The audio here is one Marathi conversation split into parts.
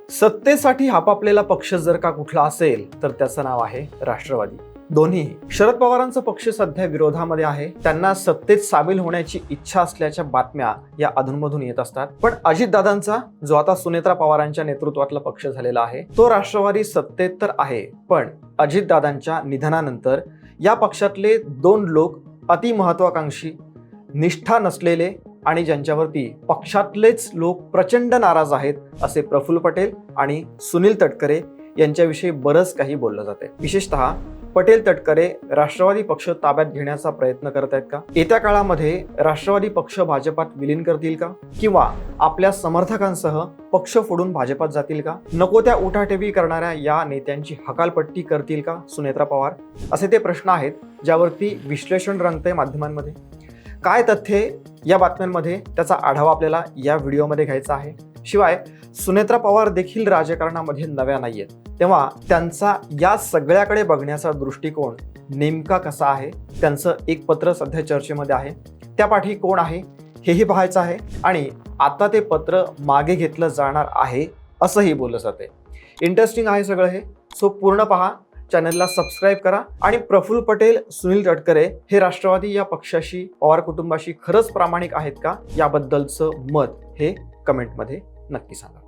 सत्तेसाठी हापापलेला पक्ष जर का कुठला असेल तर त्याचं नाव आहे राष्ट्रवादी. दोन्ही शरद पवारांचा पक्ष सध्या विरोधामध्ये आहे. त्यांना सत्तेत सामील होण्याची इच्छा असल्याच्या बातम्या या अधूनमधून येत असतात. पण अजितदादांचा जो आता सुनेत्रा पवारांच्या नेतृत्वातला पक्ष झालेला आहे तो राष्ट्रवादी सत्तेत तर आहे, पण अजितदादांच्या निधनानंतर या पक्षातले दोन लोक अतिमहत्वाकांक्षी, निष्ठा नसलेले आणि ज्यांच्यावरती पक्षातलेच लोक प्रचंड नाराज आहेत असे प्रफुल्ल पटेल आणि सुनील तटकरे यांच्याविषयी बरंच काही बोललं जाते. विशेषतः पटेल तटकरे राष्ट्रवादी पक्ष ताब्यात घेण्याचा प्रयत्न करत आहेत का? येत्या काळामध्ये राष्ट्रवादी पक्ष भाजपात विलीन करतील का? किंवा आपल्या समर्थकांसह पक्ष फोडून भाजपात जातील का? नको त्या उठाठेवी करणाऱ्या या नेत्यांची हकालपट्टी करतील का सुनेत्रा पवार? असे ते प्रश्न आहेत ज्यावरती विश्लेषण रंगतंय माध्यमांमध्ये. काय तथ्ये या बातम्यांमध्ये त्याचा आढावा आपल्याला या व्हिडिओमध्ये घ्यायचा आहे. शिवाय सुनेत्रा पवार देखील राजकारणामध्ये नव्या नाहीयेत, तेव्हा त्यांचा या सगळ्याकडे बघण्याचा दृष्टिकोन नेमका कसा आहे, त्यांचं एक पत्र सध्या चर्चेमध्ये आहे, त्यापाठी कोण आहे हेही पाहायचं आहे आणि आता ते पत्र मागे घेतलं जाणार आहे असंही बोललं जाते. इंटरेस्टिंग आहे सगळं हे, सो पूर्ण पहा, चॅनलला सबस्क्राईब करा आणि प्रफुल्ल पटेल, सुनील तटकरे हे राष्ट्रवादी या पक्षाशी, पवार कुटुंबाशी खरंच प्रामाणिक आहेत का याबद्दलचं मत हे कमेंटमध्ये नक्की सांगा.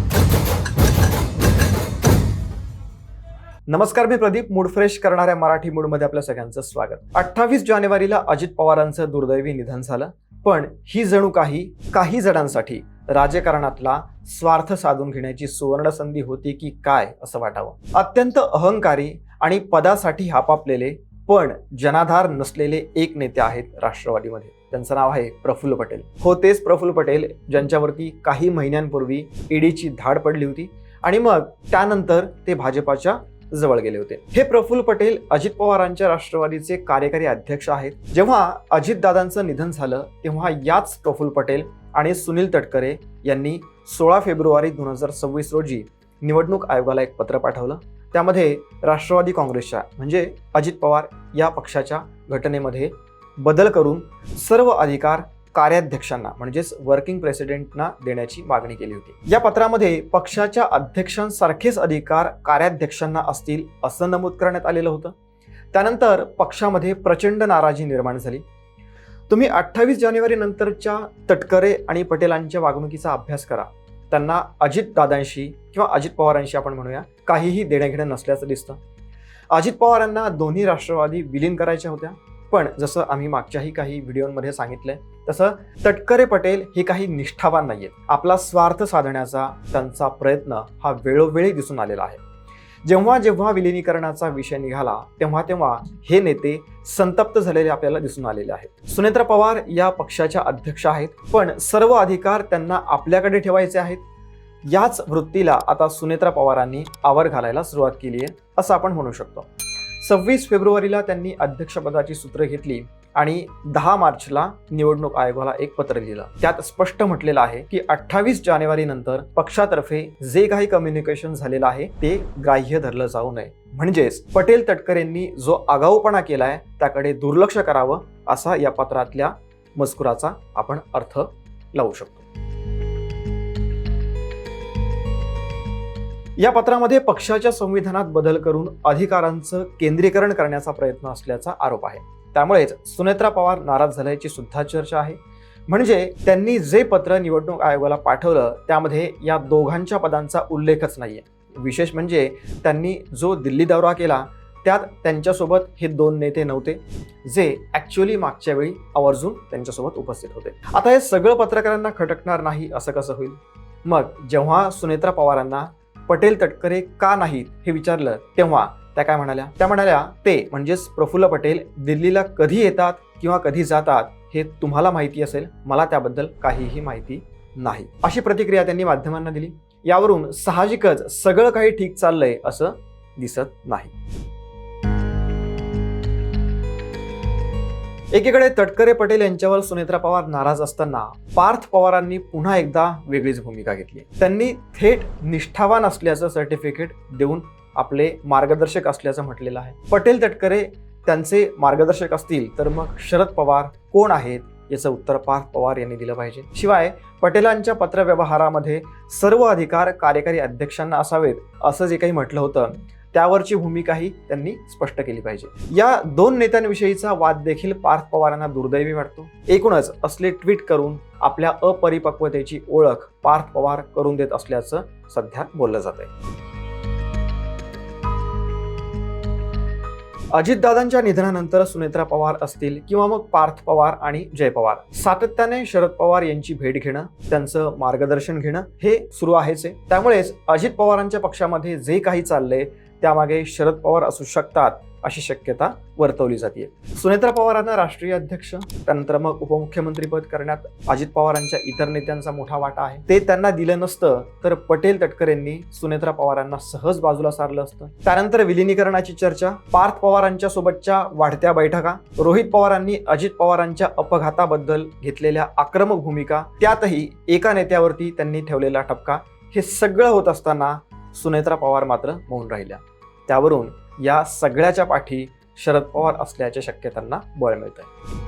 नमस्कार, मी प्रदीप. मूड फ्रेश करणाऱ्या मराठी मूडमध्ये आपल्या सगळ्यांचं स्वागत. 28 जानेवारीला अजित पवारांचं दुर्दैवी निधन झालं, पण ही जणू काही जणांसाठी राजकारणातला स्वार्थ साधून घेण्याची सुवर्ण संधी होती की काय असं वाटावं. अत्यंत अहंकारी आणि पदासाठी हापापलेले पण जनाधार नसलेले एक नेते आहेत राष्ट्रवादीमध्ये. त्यांचं नाव आहे प्रफुल्ल पटेल. हो, तेच प्रफुल्ल पटेल ज्यांच्यावरती काही महिन्यांपूर्वी ईडीची धाड पडली होती आणि मग त्यानंतर ते भाजपाच्या जवळ गेले होते. हे प्रफुल्ल पटेल अजित पवारांच्या राष्ट्रवादीचे कार्यकारी अध्यक्ष आहेत. जेव्हा अजितदादांचं निधन झालं तेव्हा याच प्रफुल्ल पटेल आणि सुनील तटकरे यांनी 16 फेब्रुवारी 2026 रोजी निवडणूक आयोगाला एक पत्र पाठवलं. त्यामध्ये राष्ट्रवादी काँग्रेसच्या म्हणजे अजित पवार या पक्षाच्या घटनेमध्ये बदल करून सर्व अधिकार कार्याध्यक्षांना म्हणजेच वर्किंग प्रेसिडेंटना देण्याची मागणी केली होती. या पत्रामध्ये पक्षाच्या अध्यक्षांसारखेच अधिकार कार्याध्यक्षांना असतील असं नमूद करण्यात आलेलं होतं. त्यानंतर पक्षामध्ये प्रचंड नाराजी निर्माण झाली. तुम्ही 28 जानेवारी नंतरच्या तटकरे आणि पटेलांच्या वागणुकीचा अभ्यास करा. त्यांना अजितदादांशी किंवा अजित पवारांशी आपण म्हणूया काहीही देणेघेणं नसल्याचं दिसतं. अजित पवारांना दोन्ही राष्ट्रवादी विलीन करायच्या होत्या, पण जसं आम्ही मागच्याही काही व्हिडिओमध्ये सांगितलंय तसं तटकरे पटेल हे काही निष्ठावान नाहीयेत. आपला स्वार्थ साधण्याचा त्यांचा प्रयत्न हा वेळोवेळी दिसून आलेला आहे. जेव्हा जेव्हा विलिनीकरणाचा विषय निघाला तेव्हा हे नेते संतप्त झालेले आपल्याला दिसून आलेले आहेत. सुनेत्रा पवार या पक्षाच्या अध्यक्ष आहेत, पण सर्व अधिकार त्यांना आपल्याकडे ठेवायचे आहेत. याच वृत्तीला आता सुनेत्रा पवारांनी आवर घालायला सुरुवात केली आहे असं आपण म्हणू शकतो. 26 फेब्रुवारीला त्यांनी अध्यक्षपदाची सूत्र घेतली आणि 10 मार्चला निवडणूक आयोगाला एक पत्र लिहिलं. त्यात स्पष्ट म्हटलेलं आहे की 28 जानेवारी नंतर पक्षातर्फे जे काही कम्युनिकेशन झालेलं आहे ते ग्राह्य धरलं जाऊ नये. म्हणजेच पटेल तटकरेंनी जो आगाऊपणा केलाय त्याकडे दुर्लक्ष करावं असा या पत्रातल्या मजकुराचा आपण अर्थ लावू शकतो. या पत्रामध्ये पक्षाच्या संविधानात बदल करून अधिकारांचं केंद्रीकरण करण्याचा प्रयत्न असल्याचा आरोप आहे. त्यामुळेच सुनेत्रा पवार नाराज झाल्याची सुद्धा चर्चा आहे. म्हणजे त्यांनी जे पत्र निवडणूक आयोगाला पाठवलं त्यामध्ये या दोघांच्या पदांचा उल्लेखच नाहीये. विशेष म्हणजे त्यांनी जो दिल्ली दौरा केला त्यात त्यांच्यासोबत हे दोन नेते नव्हते जे ऍक्च्युअली मागच्या वेळी आवर्जून त्यांच्यासोबत उपस्थित होते. आता हे सगळं पत्रकारांना खटकणार नाही असं कसं होईल? मग जेव्हा सुनेत्रा पवारांना पटेल तटकरे का नाहीत हे विचारलं तेव्हा त्या काय म्हणाल्या? त्या म्हणाल्या ते म्हणजेच प्रफुल्ल पटेल दिल्लीला कधी येतात किंवा कधी जातात हे तुम्हाला माहिती असेल, मला त्याबद्दल काहीही माहिती नाही, अशी प्रतिक्रिया त्यांनी माध्यमांना दिली. यावरून साहजिकच सगळं काही ठीक चाललंय असं दिसत नाही. एकीकडे तटकरे पटेल यांच्यावर सुनेत्रा पवार नाराज असताना पार्थ पवारांनी पुन्हा एकदा वेगळीच भूमिका घेतली. त्यांनी थेट निष्ठावान असल्याचं सर्टिफिकेट देऊन आपले मार्गदर्शक असल्याचं म्हटलेलं आहे. पटेल तटकरे त्यांचे मार्गदर्शक असतील तर मग शरद पवार कोण आहेत याचं उत्तर पार्थ पवार यांनी दिलं पाहिजे. शिवाय पटेलांच्या पत्रव्यवहारामध्ये सर्व अधिकार कार्यकारी अध्यक्षांना असावेत असं जे काही म्हटलं होतं त्यावरची भूमिकाही त्यांनी स्पष्ट केली पाहिजे. या दोन नेत्यांविषयीचा वाद देखील पार्थ पवारांना दुर्दैवी वाटतो. एकूणच असले ट्विट करून आपल्या अपरिपक्वतेची ओळख पार्थ पवार करून देत असल्याचं सध्या बोललं जात आहे. अजितदादांच्या निधनानंतर सुनेत्रा पवार असतील किंवा मग पार्थ पवार आणि जय पवार सातत्याने शरद पवार यांची भेट घेणं, त्यांचं मार्गदर्शन घेणं हे सुरू आहेच आहे. त्यामुळेच अजित पवारांच्या पक्षामध्ये जे काही चाललंय त्यामागे शरद पवार असू शकतात अशी शक्यता वर्तवली जाते. सुनेत्रा पवारांना राष्ट्रीय अध्यक्ष त्यानंतर मग उपमुख्यमंत्रीपद करण्यात अजित पवारांच्या इतर नेत्यांचा मोठा वाटा आहे. ते त्यांना दिलं नसतं तर पटेल तटकरेंनी सुनेत्रा पवारांना सहज बाजूला सारलं असतं. त्यानंतर विलिनीकरणाची चर्चा, पार्थ पवारांच्या सोबतच्या वाढत्या बैठका, रोहित पवारांनी अजित पवारांच्या अपघाताबद्दल घेतलेल्या आक्रमक भूमिका, त्यातही एका नेत्यावरती त्यांनी ठेवलेला ठपका, हे सगळं होत असताना सुनेत्रा पवार मात्र मौन राहिल्या. त्यावरून या सगळ्याच्या पाठी शरद पवार असल्याच्या शक्यतांना बळ मिळत आहे.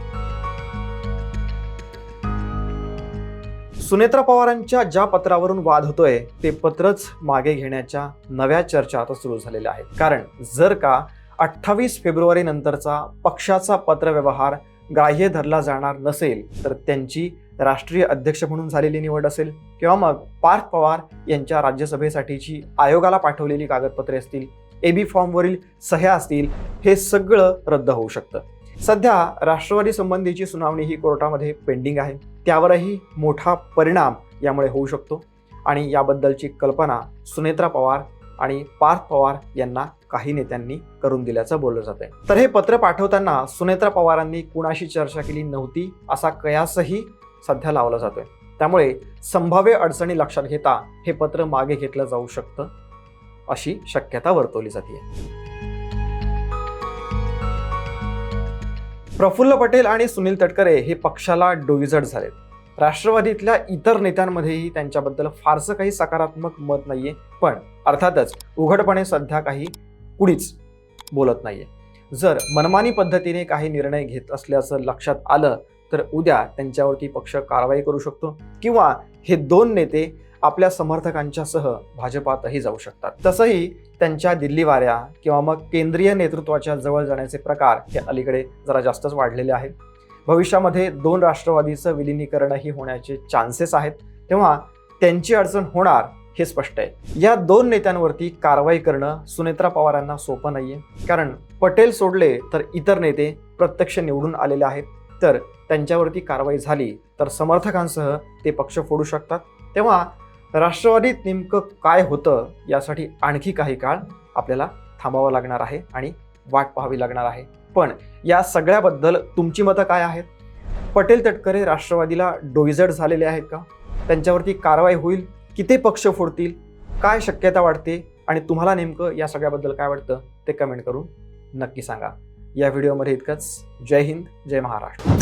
सुनेत्रा पवारांच्या ज्या पत्रावरून वाद होतोय ते पत्रच मागे घेण्याच्या नव्या चर्चा आता सुरू झालेल्या आहेत. कारण जर का 28 फेब्रुवारी नंतरचा पक्षाचा पत्रव्यवहार ग्राह्य धरला जाणार नसेल तर त्यांची राष्ट्रीय अध्यक्ष म्हणून झालेली निवड असेल किंवा मग पार्थ पवार यांच्या राज्यसभेसाठीची आयोगाला पाठवलेली कागदपत्रे असतील, एबी फॉर्मवरील सह्या असतील, हे सगळं रद्द होऊ शकतं. सध्या राष्ट्रवादी संबंधीची सुनावणी ही कोर्टामध्ये पेंडिंग आहे. त्यावरही मोठा परिणाम यामुळे होऊ शकतो आणि याबद्दलची कल्पना सुनेत्रा पवार आणि पार्थ पवार यांना काही नेत्यांनी करून दिल्याचं बोललं जात आहे. तर हे पत्र पाठवताना सुनेत्रा पवारांनी कुणाशी चर्चा केली नव्हती असा कयासही सध्या लावला जातोय. त्यामुळे संभाव्य अडचणी लक्षात घेता हे पत्र मागे घेतलं जाऊ शकतं अशी शक्यता वर्तवली जाते. प्रफुल्ल पटेल आणि सुनील तटकरे हे पक्षाला डोईजड झालेत. राष्ट्रवादीतल्या इतर नेत्यांमध्येही त्यांच्याबद्दल फारसं काही सकारात्मक मत नाहीये, पण अर्थातच उघडपणे सध्या काही कुणीच बोलत नाहीये. जर मनमानी पद्धतीने काही निर्णय घेत असल्याचं लक्षात आलं तर उद्या त्यांच्यावरती पक्ष कारवाई करू शकतो किंवा हे दोन नेते आपल्या समर्थकांच्या सह भाजपातही जाऊ शकतात. तसंही त्यांच्या दिल्ली वाऱ्या किंवा मग केंद्रीय नेतृत्वाच्या जवळ जाण्याचे प्रकार हे अलीकडे जरा जास्तच वाढलेले आहेत. भविष्यामध्ये दोन राष्ट्रवादीचं विलिनीकरणही होण्याचे चान्सेस आहेत, तेव्हा त्यांची अडचण होणार हे स्पष्ट आहे. या दोन नेत्यांवरती कारवाई करणं सुनेत्रा पवारांना सोपं नाहीये, कारण पटेल सोडले तर इतर नेते प्रत्यक्ष निवडून आलेले आहेत. तर त्यांच्यावरती कारवाई झाली तर समर्थकांसह ते पक्ष फोडू शकतात. तेव्हा राष्ट्रवादीत नेमकं काय होतं यासाठी आणखी काही काळ आपल्याला थांबावं लागणार आहे आणि वाट पाहावी लागणार आहे. पण या सगळ्याबद्दल तुमची मतं काय आहेत? पटेल तटकरे राष्ट्रवादीला डोईजड झालेले आहेत का? त्यांच्यावरती कारवाई होईल? किती पक्ष फोडतील? काय शक्यता वाटते? आणि तुम्हाला नेमकं या सगळ्याबद्दल काय वाटतं ते कमेंट करून नक्की सांगा. या व्हिडिओमध्ये इतकंच. जय हिंद, जय महाराष्ट्र.